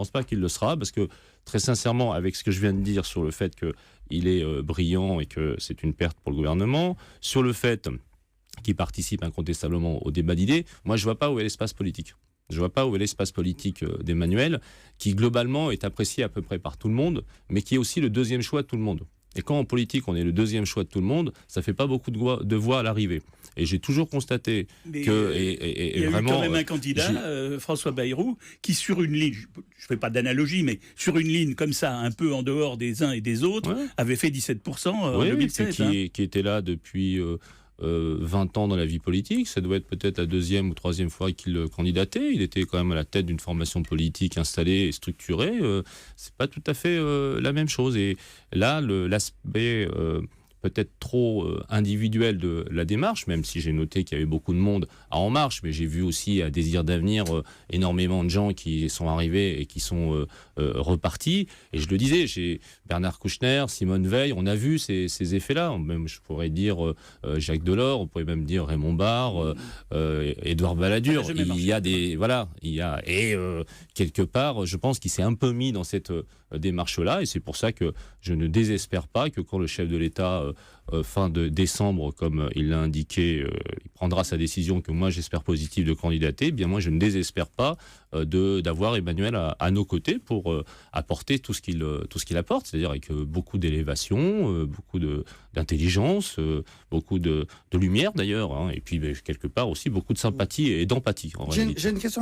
pense pas qu'il le sera, parce que très sincèrement, avec ce que je viens de dire sur le fait qu'il est brillant et que c'est une perte pour le gouvernement, sur le fait qu'il participe incontestablement au débat d'idées, moi je vois pas où est l'espace politique. Je vois pas où est l'espace politique d'Emmanuel, qui globalement est apprécié à peu près par tout le monde, mais qui est aussi le deuxième choix de tout le monde. Et quand en politique on est le deuxième choix de tout le monde, ça fait pas beaucoup de voix à l'arrivée. Et j'ai toujours constaté que... il y a vraiment, eu quand même un candidat, François Bayrou, qui sur une ligne, je fais pas d'analogie, mais sur une ligne comme ça, un peu en dehors des uns et des autres, avait fait 17% en 2007. Qui était là depuis... 20 ans dans la vie politique, ça doit être peut-être la deuxième ou troisième fois qu'il candidatait. Il était quand même à la tête d'une formation politique installée et structurée. C'est pas tout à fait la même chose. Et là, l'aspect peut-être trop individuel de la démarche, même si j'ai noté qu'il y avait beaucoup de monde à En Marche, mais j'ai vu aussi à Désir d'Avenir énormément de gens qui sont arrivés et qui sont repartis. Et je le disais, j'ai Bernard Kouchner, Simone Veil, on a vu ces effets-là. Même, je pourrais dire Jacques Delors, on pourrait même dire Raymond Barre, Édouard Balladur. Quelque part, je pense qu'il s'est un peu mis dans cette démarche-là, et c'est pour ça que je ne désespère pas que quand le chef de l'État, fin de décembre, comme il l'a indiqué, il prendra sa décision que moi j'espère positive de candidater, eh bien moi je ne désespère pas d'avoir Emmanuel à nos côtés pour apporter tout ce qu'il apporte, c'est-à-dire avec beaucoup d'élévation, beaucoup d'intelligence, beaucoup de lumière d'ailleurs, et puis quelque part aussi beaucoup de sympathie et d'empathie. J'ai une question